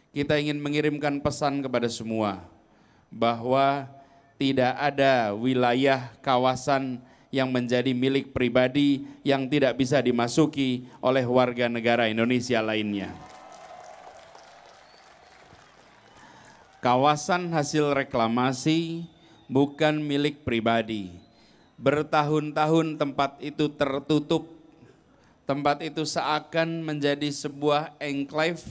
kita ingin mengirimkan pesan kepada semua bahwa tidak ada wilayah kawasan yang menjadi milik pribadi yang tidak bisa dimasuki oleh warga negara Indonesia lainnya. Kawasan hasil reklamasi bukan milik pribadi. Bertahun-tahun tempat itu tertutup. Tempat itu seakan menjadi sebuah enclave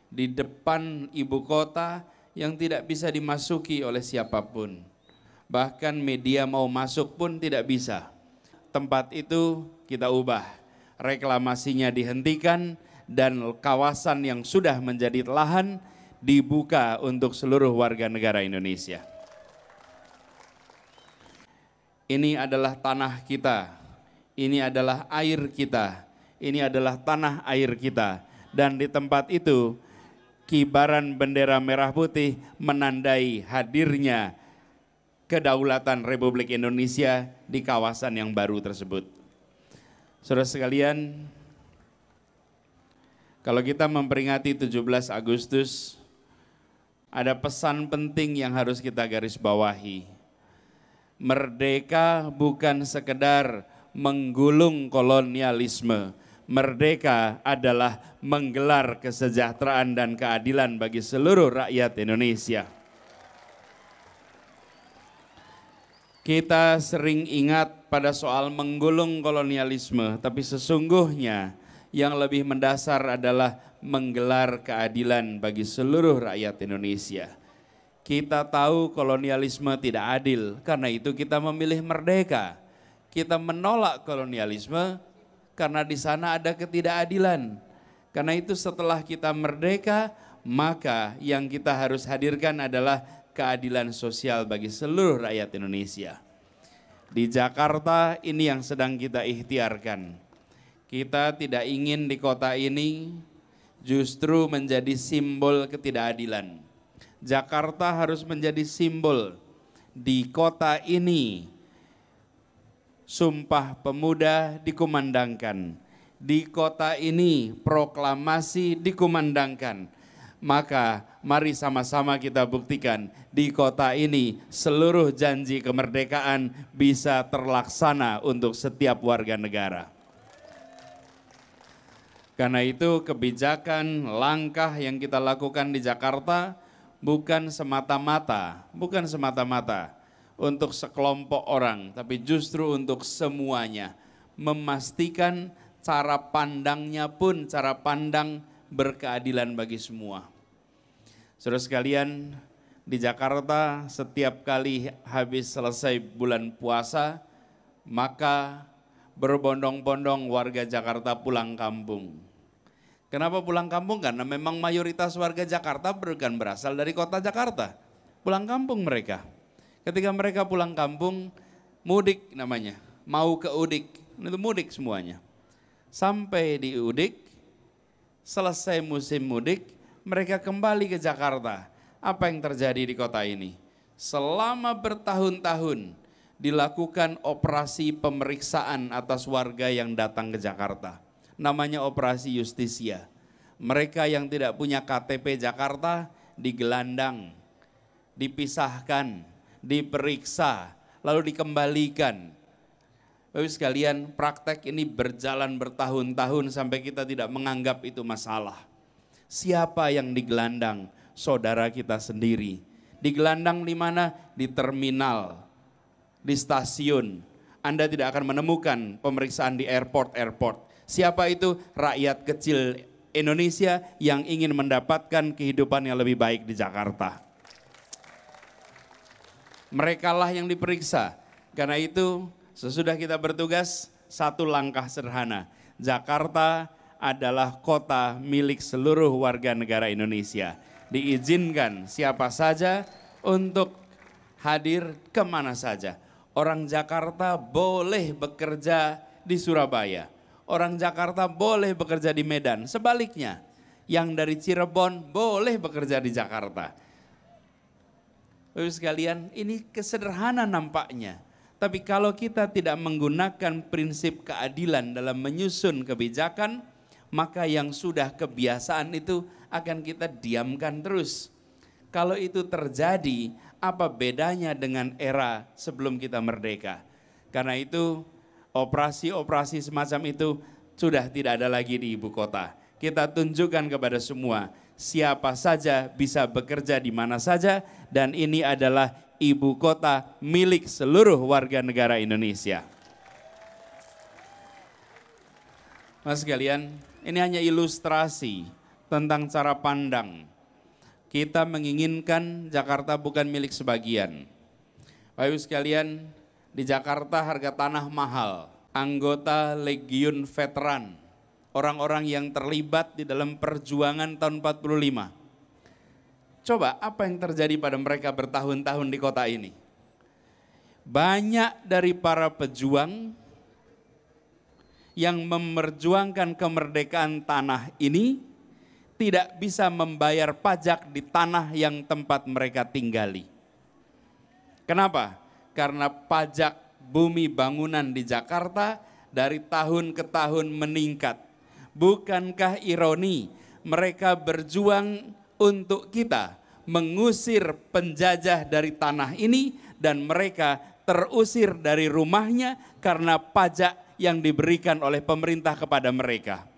di depan ibu kota yang tidak bisa dimasuki oleh siapapun. Bahkan media mau masuk pun tidak bisa. Tempat itu kita ubah. Reklamasinya dihentikan dan kawasan yang sudah menjadi lahan dibuka untuk seluruh warga negara Indonesia. Ini adalah tanah kita, ini adalah air kita, ini adalah tanah air kita. Dan di tempat itu, kibaran bendera merah putih menandai hadirnya kedaulatan Republik Indonesia di kawasan yang baru tersebut. Saudara sekalian, kalau kita memperingati 17 Agustus, ada pesan penting yang harus kita garis bawahi. Merdeka bukan sekedar menggulung kolonialisme. Merdeka adalah menggelar kesejahteraan dan keadilan bagi seluruh rakyat Indonesia. Kita sering ingat pada soal menggulung kolonialisme, tapi sesungguhnya yang lebih mendasar adalah menggelar keadilan bagi seluruh rakyat Indonesia. Kita tahu kolonialisme tidak adil, karena itu kita memilih merdeka. Kita menolak kolonialisme karena di sana ada ketidakadilan. Karena itu setelah kita merdeka, maka yang kita harus hadirkan adalah keadilan sosial bagi seluruh rakyat Indonesia. Di Jakarta ini yang sedang kita ikhtiarkan. Kita tidak ingin di kota ini justru menjadi simbol ketidakadilan. Jakarta harus menjadi simbol. Di kota ini Sumpah Pemuda dikumandangkan. Di kota ini proklamasi dikumandangkan. Maka mari sama-sama kita buktikan di kota ini seluruh janji kemerdekaan bisa terlaksana untuk setiap warga negara. Karena itu kebijakan, langkah yang kita lakukan di Jakarta bukan semata-mata untuk sekelompok orang, tapi justru untuk semuanya. Memastikan cara pandangnya pun cara pandang berkeadilan bagi semua. Saudara sekalian, di Jakarta setiap kali habis selesai bulan puasa, maka berbondong-bondong warga Jakarta pulang kampung. Kenapa pulang kampung? Karena memang mayoritas warga Jakarta bukan berasal dari kota Jakarta. Pulang kampung mereka. Ketika mereka pulang kampung, mudik namanya. Mau ke Udik, itu mudik semuanya. Sampai di Udik, selesai musim mudik, mereka kembali ke Jakarta. Apa yang terjadi di kota ini? Selama bertahun-tahun dilakukan operasi pemeriksaan atas warga yang datang ke Jakarta. Namanya operasi Justisia. Mereka yang tidak punya KTP Jakarta digelandang, dipisahkan, diperiksa, lalu dikembalikan. Bapak sekalian, praktek ini berjalan bertahun-tahun sampai kita tidak menganggap itu masalah. Siapa yang digelandang? Saudara kita sendiri. Digelandang di mana? Di terminal, di stasiun. Anda tidak akan menemukan pemeriksaan di airport. Siapa itu? Rakyat kecil Indonesia yang ingin mendapatkan kehidupan yang lebih baik di Jakarta. Merekalah yang diperiksa. Karena itu sesudah kita bertugas, satu langkah sederhana. Jakarta adalah kota milik seluruh warga negara Indonesia. Diizinkan siapa saja untuk hadir kemana saja. Orang Jakarta boleh bekerja di Surabaya. Orang Jakarta boleh bekerja di Medan. Sebaliknya, yang dari Cirebon boleh bekerja di Jakarta. Bapak sekalian, ini kesederhana nampaknya. Tapi kalau kita tidak menggunakan prinsip keadilan dalam menyusun kebijakan, maka yang sudah kebiasaan itu akan kita diamkan terus. Kalau itu terjadi, apa bedanya dengan era sebelum kita merdeka? Karena itu operasi-operasi semacam itu sudah tidak ada lagi di ibu kota. Kita tunjukkan kepada semua, siapa saja bisa bekerja di mana saja, dan ini adalah ibu kota milik seluruh warga negara Indonesia. Mas sekalian, ini hanya ilustrasi tentang cara pandang. Kita menginginkan Jakarta bukan milik sebagian. Bapak Ibu sekalian, di Jakarta harga tanah mahal. Anggota Legiun Veteran, orang-orang yang terlibat di dalam perjuangan tahun 45. Coba apa yang terjadi pada mereka bertahun-tahun di kota ini? Banyak dari para pejuang yang memperjuangkan kemerdekaan tanah ini tidak bisa membayar pajak di tanah yang tempat mereka tinggali. Kenapa? Karena pajak bumi bangunan di Jakarta dari tahun ke tahun meningkat. Bukankah ironi, mereka berjuang untuk kita mengusir penjajah dari tanah ini dan mereka terusir dari rumahnya karena pajak yang diberikan oleh pemerintah kepada mereka.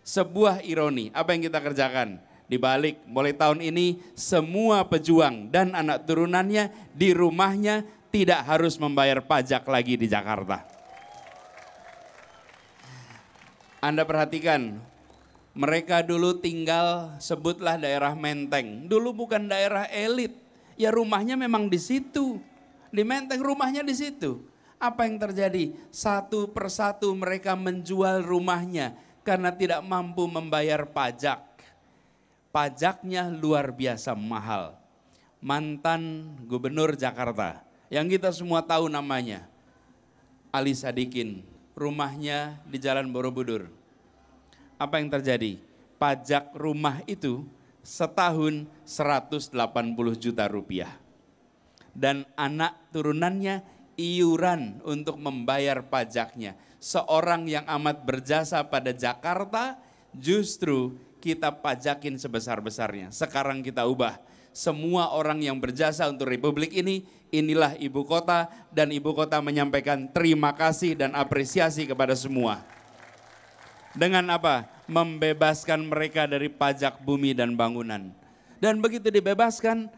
Sebuah ironi, apa yang kita kerjakan? Di balik mulai tahun ini semua pejuang dan anak turunannya di rumahnya tidak harus membayar pajak lagi di Jakarta. Anda perhatikan, mereka dulu tinggal, sebutlah daerah Menteng. Dulu bukan daerah elit, ya rumahnya memang di situ. Di Menteng rumahnya di situ. Apa yang terjadi? Satu persatu mereka menjual rumahnya karena tidak mampu membayar pajak. Pajaknya luar biasa mahal. Mantan Gubernur Jakarta, yang kita semua tahu namanya, Ali Sadikin, rumahnya di Jalan Borobudur. Apa yang terjadi? Pajak rumah itu setahun 180 juta rupiah. Dan anak turunannya iuran untuk membayar pajaknya. Seorang yang amat berjasa pada Jakarta justru kita pajakin sebesar-besarnya. Sekarang kita ubah. Semua orang yang berjasa untuk Republik ini, inilah ibu kota, dan ibu kota menyampaikan terima kasih dan apresiasi kepada semua. Dengan apa? Membebaskan mereka dari pajak bumi dan bangunan. Dan begitu dibebaskan,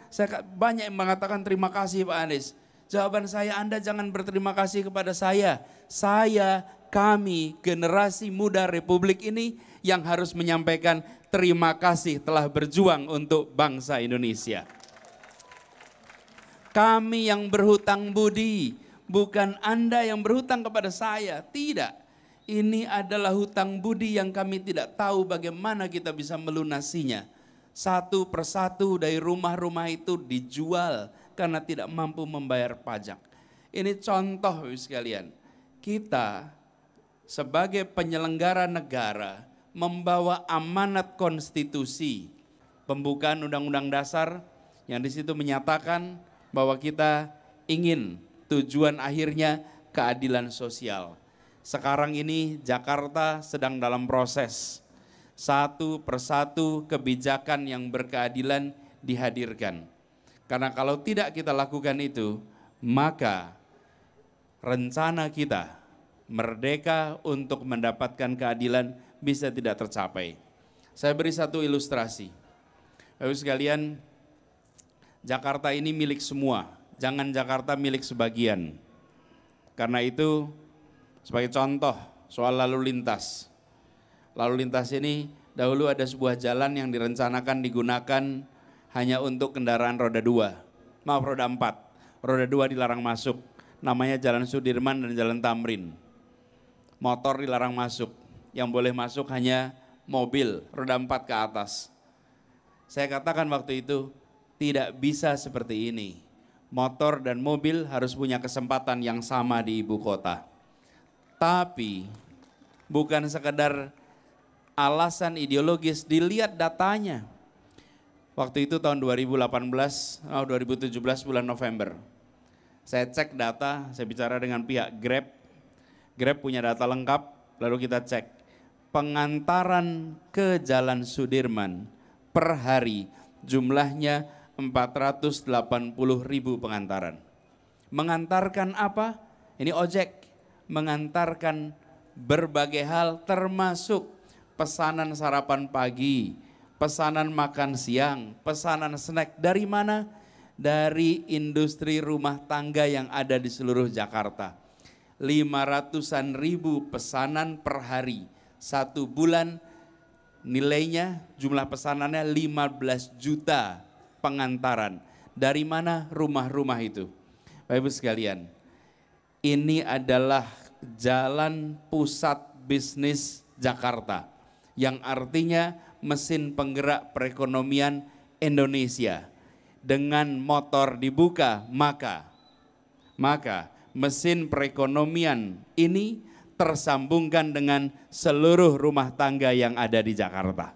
banyak yang mengatakan terima kasih Pak Anies. Jawaban saya, Anda jangan berterima kasih kepada saya. Kami, generasi muda Republik ini yang harus menyampaikan terima kasih telah berjuang untuk bangsa Indonesia. Kami yang berhutang budi, bukan Anda yang berhutang kepada saya. Tidak, ini adalah hutang budi yang kami tidak tahu bagaimana kita bisa melunasinya. Satu persatu dari rumah-rumah itu dijual karena tidak mampu membayar pajak. Ini contoh sekalian, kita sebagai penyelenggara negara membawa amanat konstitusi, pembukaan Undang-Undang Dasar yang di situ menyatakan bahwa kita ingin tujuan akhirnya keadilan sosial. Sekarang ini Jakarta sedang dalam proses, satu persatu kebijakan yang berkeadilan dihadirkan. Karena kalau tidak kita lakukan itu, maka rencana kita merdeka untuk mendapatkan keadilan bisa tidak tercapai. Saya beri satu ilustrasi. Bapak sekalian, Jakarta ini milik semua, jangan Jakarta milik sebagian. Karena itu, sebagai contoh soal lalu lintas. Lalu lintas ini dahulu ada sebuah jalan yang direncanakan digunakan hanya untuk kendaraan roda 2, roda 4. Roda 2 dilarang masuk, namanya Jalan Sudirman dan Jalan Tamrin. Motor dilarang masuk, yang boleh masuk hanya mobil, roda 4 ke atas. Saya katakan waktu itu, tidak bisa seperti ini. Motor dan mobil harus punya kesempatan yang sama di ibu kota. Tapi bukan sekedar alasan ideologis, dilihat datanya. Waktu itu tahun 2017 bulan November. Saya cek data, saya bicara dengan pihak Grab. Grab punya data lengkap, lalu kita cek. pengantaran ke Jalan Sudirman per hari jumlahnya 480.000 pengantaran. Mengantarkan apa? Ini ojek, mengantarkan berbagai hal termasuk pesanan sarapan pagi, pesanan makan siang, pesanan snack. Dari mana? Dari industri rumah tangga yang ada di seluruh Jakarta. 500-an ribu pesanan per hari. 1 bulan nilainya, jumlah pesanannya 15 juta pengantaran. Dari mana rumah-rumah itu? Bapak Ibu sekalian, ini adalah jalan pusat bisnis Jakarta, yang artinya mesin penggerak perekonomian Indonesia. Dengan motor dibuka, maka mesin perekonomian ini tersambungkan dengan seluruh rumah tangga yang ada di Jakarta.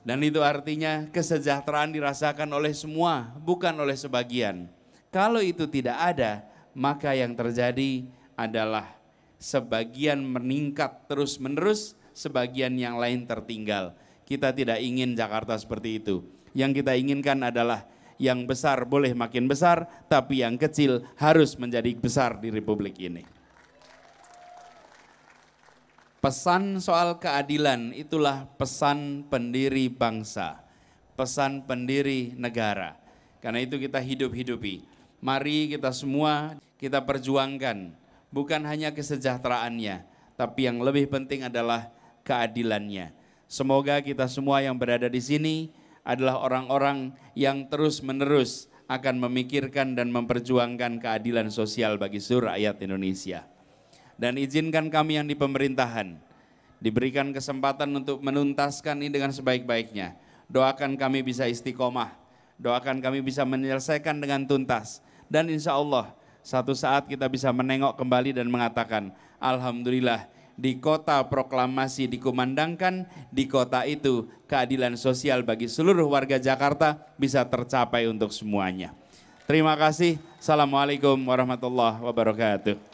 Dan itu artinya kesejahteraan dirasakan oleh semua, bukan oleh sebagian. Kalau itu tidak ada, maka yang terjadi adalah sebagian meningkat terus-menerus, sebagian yang lain tertinggal. Kita tidak ingin Jakarta seperti itu. Yang kita inginkan adalah yang besar boleh makin besar, tapi yang kecil harus menjadi besar di Republik ini. Pesan soal keadilan itulah pesan pendiri bangsa, pesan pendiri negara. Karena itu kita hidup-hidupi. Mari kita semua kita perjuangkan, bukan hanya kesejahteraannya, tapi yang lebih penting adalah keadilannya. Semoga kita semua yang berada di sini adalah orang-orang yang terus-menerus akan memikirkan dan memperjuangkan keadilan sosial bagi seluruh rakyat Indonesia. Dan izinkan kami yang di pemerintahan diberikan kesempatan untuk menuntaskan ini dengan sebaik-baiknya. Doakan kami bisa istiqomah, doakan kami bisa menyelesaikan dengan tuntas. Dan insya Allah satu saat kita bisa menengok kembali dan mengatakan, alhamdulillah di kota proklamasi dikumandangkan, di kota itu keadilan sosial bagi seluruh warga Jakarta bisa tercapai untuk semuanya. Terima kasih. Assalamualaikum warahmatullahi wabarakatuh.